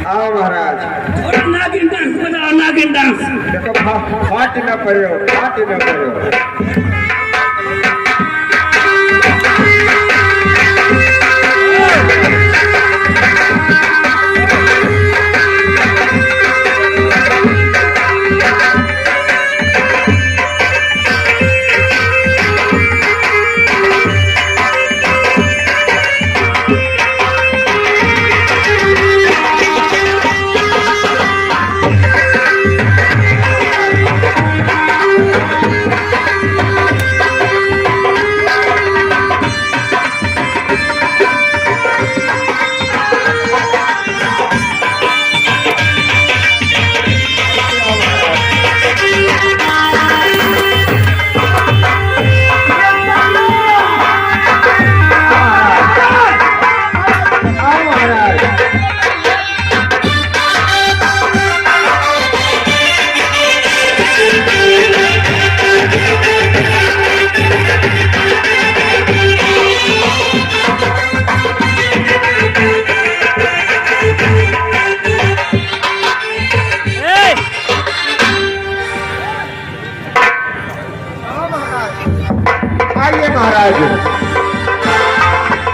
आओ महाराज थोड़ा नागिन डांस बताओ, नागिन डांस। देखो फाट न पड़ो, फाट न पड़ो।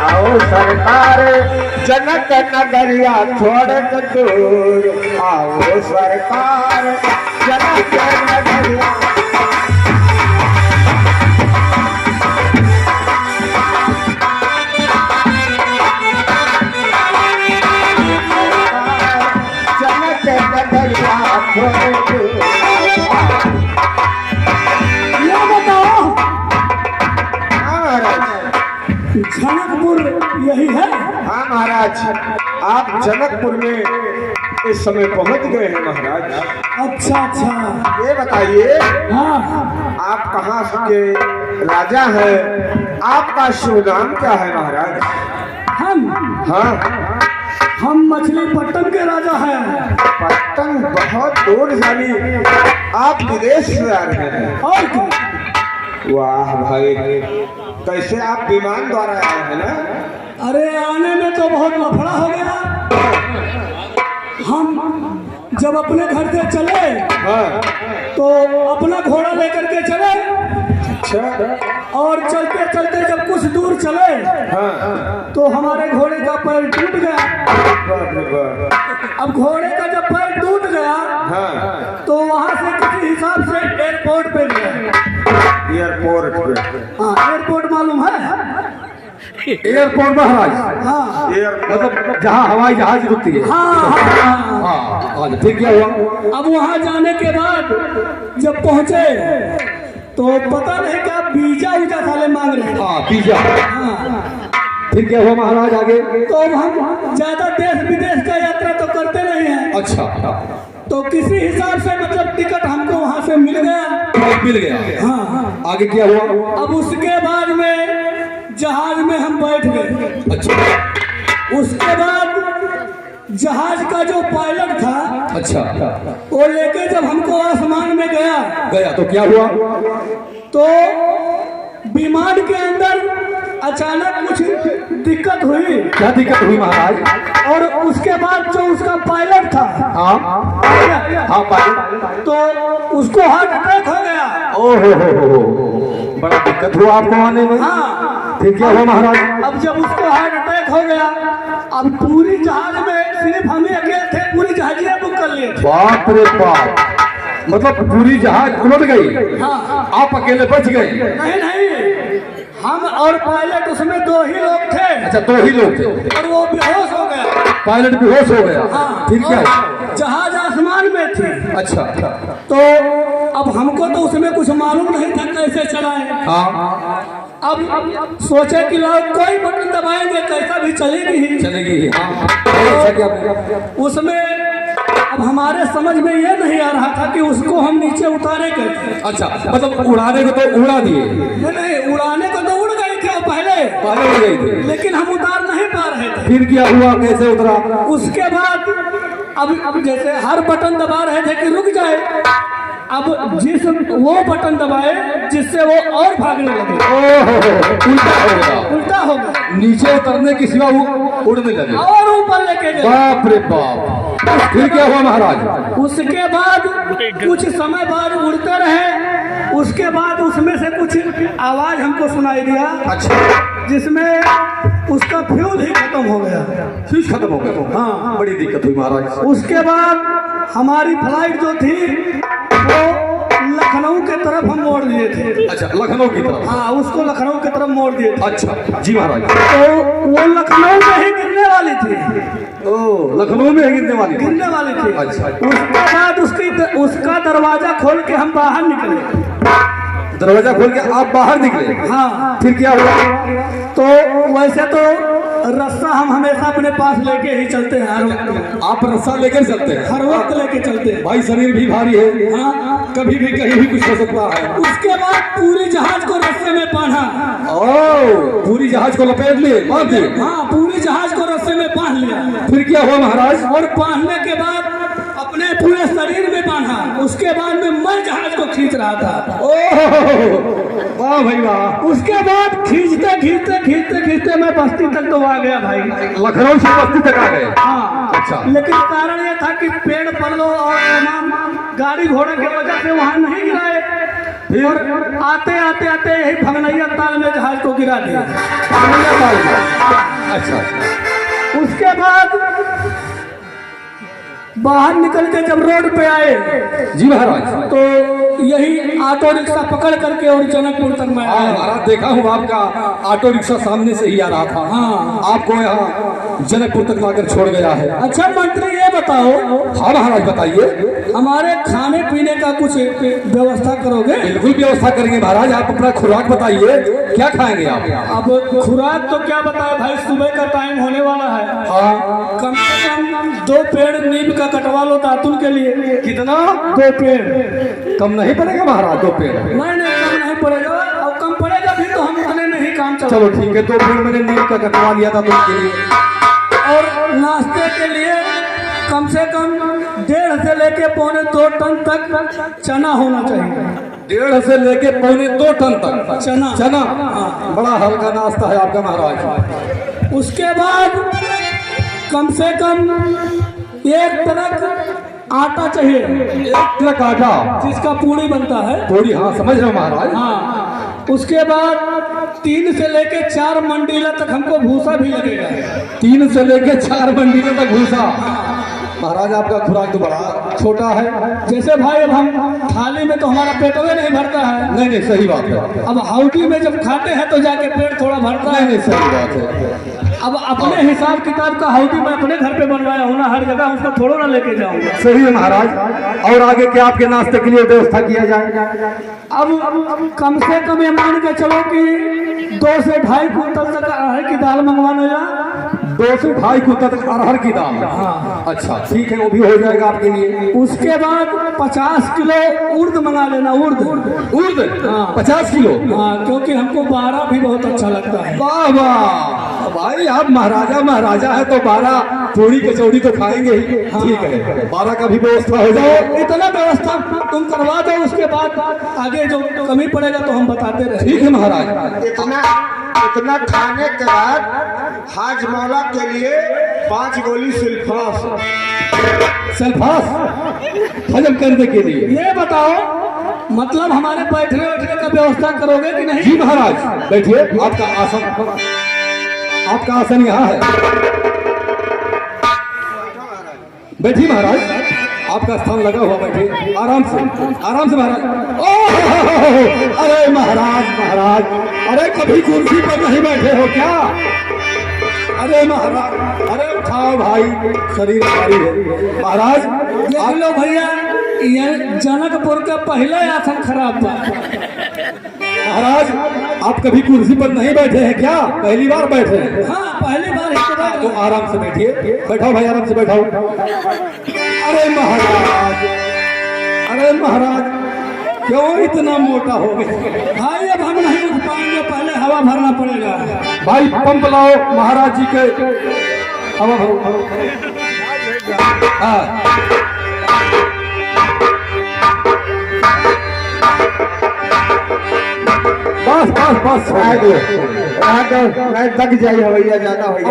आओ सरकार जनक नगरिया छोड़ दूर, आओ सरकार जनक नगरिया। जनक नगरिया छोड़ दूर। जनकपुर यही है? हाँ महाराज, आप जनकपुर में इस समय पहुंच गए हैं महाराज। अच्छा अच्छा, ये बताइए हाँ आप कहाँ के राजा हैं, आपका शुभ नाम क्या है महाराज? हाँ हम मछलीपट्टन के राजा हैं। पट्टन बहुत दूर जानी, आप विदेश से आ रहे हैं। और क्या? वाह भाई, कैसे आप विमान द्वारा आए हैं ना? अरे आने में तो बहुत लफड़ा हो गया। हम जब अपने घर से चले हाँ तो अपना घोड़ा लेकर के चले, अच्छा, और चलते चलते जब कुछ दूर चले हाँ तो हमारे घोड़े का पैर टूट गया। अब घोड़े का जब पैर टूट गया हाँ तो वहां से किसी हिसाब से एयरपोर्ट पे गए। एयरपोर्ट पे? हाँ, एयरपोर्ट मालूम है? एयरपोर्ट महाराज, हाँ मतलब जहाँ हवाई जहाज रुकती है। हाँ हाँ हाँ। हाँ ठीक क्या हुआ? अब वहां जाने के बाद जब पहुंचे तो पता नहीं क्या वीजा उजा साले मांग रहे हैं। हाँ पिज्जा। हाँ, फिर क्या हुआ महाराज आगे? तो हम ज्यादा देश विदेश का यात्रा तो करते नहीं हैं। अच्छा, तो किसी हिसाब से मतलब टिकट हमको वहां से मिल गया। मिल गया। हाँ हाँ। आगे क्या हुआ? अब उसके बाद में जहाज में हम बैठ गए। अच्छा, उसके बाद जहाज का जो पायलट था, अच्छा, वो लेके जब हमको आसमान में गया तो क्या हुआ? तो विमान के अंदर अचानक कुछ दिक्कत हुई। क्या दिक्कत हुई महाराज? और उसके बाद जो उसका पायलट था, हाँ हाँ पायलट, तो उसको हार्ट अटैक हो गया। ओहो, बड़ा दिक्कत हुआ आपको आने में। हाँ, फिर क्या हुआ महाराज? अब जब उसको हार्ट अटैक हो गया, अब पूरी जहाज में सिर्फ हम ही अकेले थे, पूरी जहाजियां बुक कर लिए थे। बाप रे बाप, मतलब पूरी जहाज उलट गई। हाँ, आप अकेले बच गए? नहीं नहीं, हम और पायलट उसमें 2 ही लोग थे। अच्छा, 2 ही लोग थे और वो बेहोश हो गया। पायलट बेहोश हो गया। हाँ, फिर क्या? जहाज आसमान में थी। अच्छा, तो अब हमको तो उसमें कुछ मालूम नहीं था कैसे चलाए। हाँ अब सोचे कि लोग कोई बटन दबाएंगे कैसा भी चलेगी ही। चलेगी। हाँ, उसमें अब हमारे समझ में ये नहीं आ रहा था कि उसको हम नीचे उतारे कैसे। अच्छा, मतलब उड़ाने को तो उड़ा दिए, नहीं, उड़ाने को तो उड़ गए थे पहले पहले उड़ गई थी, लेकिन हम उतार नहीं पा रहे थे। फिर क्या हुआ, कैसे उतरा? उसके बाद अब जैसे हर बटन दबा रहे थे कि रुक जाए, अब वो बटन दबाए जिससे वो और भागने लगे। ओहो, उल्टा हो गया, उल्टा हो गया, नीचे उतरने की सिवा वो उड़ने लगे। और ऊपर लेके गए। बाप रे बाप, फिर क्या हुआ महाराज? उसके बाद कुछ समय बाद उड़ते रहे, उसके बाद उसमें से कुछ आवाज हमको सुनाई दिया। अच्छा, जिसमें उसका फ्यूज ही खत्म हो गया। फ्यूज खत्म हो गया? हाँ, बड़ी दिक्कत हुई महाराज। उसके बाद हमारी फ्लाइट जो थी वो लखनऊ के तरफ हम मोड़ दिए थे। अच्छा, लखनऊ की तरफ? हाँ, उसको लखनऊ की तरफ मोड़ दिए थे। अच्छा जी महाराज। तो वो लखनऊ में ही गिरने वाली थी। ओ, लखनऊ में गिरने वाली थी? गिरने वाली थी। अच्छा। उसके बाद उसका दरवाजा खोल के हम बाहर निकले। दरवाजा खोल के आप बाहर निकले? हाँ। फिर क्या हुआ? तो वैसे तो रस्सा हम हमेशा अपने पास लेके ही चलते हैं हर वक्त। आप रस्सा लेकर चलते हैं? हर वक्त लेके चलते हैं भाई, शरीर भी भारी है। हाँ, कभी भी कहीं भी कुछ हो सकता है। उसके बाद पूरी जहाज को रस्से में बांधा। ओ, पूरी जहाज को लपेट लिए, बांध दिए? हाँ, पूरी जहाज को रस्से में बांध लिया। फिर क्या हुआ महाराज? और बांधने के बाद अपने पूरे शरीर में बांधा। उसके बाद में मैं जहाज को खींच रहा था। ओह, वाह भाई वाह। उसके बाद खींचते खींचते खींचते खींचते मैं बस्ती तक तो आ गया भाई। लखनऊ से बस्ती तक आ गए? हाँ। अच्छा। लेकिन कारण ये था कि पेड़ पल्लो और तमाम गाड़ी घोड़े की वजह से वहाँ नहीं गिराए। फिर आते आते आते यही भगनैया ताल में जहाज को गिरा दिया। अच्छा। उसके बाद बाहर निकल के जब रोड पे आए जी महाराज, तो यही ऑटो रिक्शा पकड़ करके और जनकपुर तक मैं हाँ आया। महाराज, देखा हूँ आपका ऑटो रिक्शा सामने से ही आ रहा था। हाँ। आपको यहाँ जनकपुर तक लाकर छोड़ गया है। अच्छा मंत्री, ये बताओ, हाँ महाराज बताइए। हमारे खाने पीने का कुछ व्यवस्था करोगे? बिल्कुल व्यवस्था करेंगे महाराज। आप अपना खुराक बताइए, क्या खाएंगे आप? अब खुराक तो क्या बताए भाई, सुबह का टाइम होने वाला है। हाँ। कम से कम 2 पेड़ नीम का कटवा लो दातुन के लिए। कितना? 2 पेड़। कम नहीं पड़ेगा महाराज? 2 पेड़? नहीं कम नहीं पड़ेगा, और कम पड़ेगा भी तो हम उतने में ही काम चला। चलो ठीक है, 2 पेड़ मैंने नीम का कटवा लिया था तुमके लिए। और नाश्ते के लिए कम से कम 1.5 से लेके 2.25 टन तक चना होना चाहिए। 1.5 से लेके 2.25 टन तक चना। चना? बड़ा हल्का नाश्ता है आपका महाराज। उसके बाद कम से कम 1 ट्रक आटा चाहिए। 1 ट्रक आटा? जिसका पूड़ी बनता है। पूरी? हाँ समझ रहे हो महाराज। हाँ। उसके बाद 3 से लेके 4 मंडीला तक हमको भूसा भी लगेगा। 3 से लेके 4 मंडीलों तक भूसा? महाराज आपका खुराक तो बड़ा छोटा है। जैसे भाई अब हम थाली में तो हमारा पेटवे नहीं भरता है। नहीं सही बात है। अब हाउडी में जब खाते हैं तो जाके पेट थोड़ा भरता है। नहीं सही बात है। अब अपने हिसाब किताब का हाउडी मैं अपने घर पे बनवाया हूँ ना, हर जगह उसको थोड़ा ना लेके जाऊंगा। सही है महाराज। और आगे क्या आपके नाश्ते के लिए व्यवस्था किया जाए? अब कम से कम ये मान के चलो कि 2 से 2.5 कुंटल तक अरहर की दाल मंगवाना या 2 से 2.5 कुंटल तक अरहर की दाल? हाँ। अच्छा ठीक है, वो भी हो जाएगा आपके लिए। उसके बाद 50 किलो उर्द मंगा लेना। उर्द? हाँ। 50 किलो? हाँ, क्योंकि हमको 12 भी बहुत अच्छा लगता है। वाह वाह भाई, आप महाराजा है तो 12 पूरी कचौड़ी तो खाएंगे ही। ठीक है, 12 का भी व्यवस्था हो जाए। तो इतना व्यवस्था तुम करवा दो, उसके बाद आगे जो कमी पड़ेगा तो हम बताते रहे। ठीक है महाराज। इतना खाने के बाद हाजमौला के लिए 5 गोली सल्फास हजम करने के लिए। ये बताओ, मतलब हमारे बैठने बैठने का व्यवस्था करोगे कि नहीं? जी महाराज बैठिए, आपका आसन यहाँ है। बैठिए महाराज, आपका स्थान लगा हुआ, बैठिए आराम से महाराज। ओह अरे महाराज, अरे कभी कुर्सी पर नहीं बैठे हो क्या? अरे महाराज, अरे उठाओ भाई, शरीर भारी है महाराज। देख लो भैया, ये जनकपुर का पहला आसन खराब था। महाराज आप कभी कुर्सी पर नहीं बैठे हैं क्या? पहली बार बैठे हैं? हाँ पहली बार ही तो बैठ तो रहा आराम से बैठिए, बैठाओ भाई, आराम से बैठाओ। अरे महाराज, अरे महाराज क्यों इतना मोटा हो गए? भाई अब हम नहीं उठ पाएंगे, पहले हवा भरना पड़ेगा। भाई पंप लाओ महाराज जी के, हवा भरो। हाँ बस बस बस हो गया। मैं थक जाइए, हवैया ज्यादा हो गया।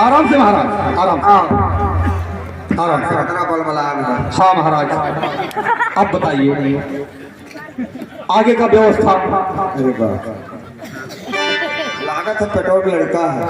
आराम से महाराज, आराम से, आराम से। कितना बल बनाया? हाँ महाराज अब बताइए आगे का व्यवस्था। अरे बाप, लागत है पेट्रोल लड़का है।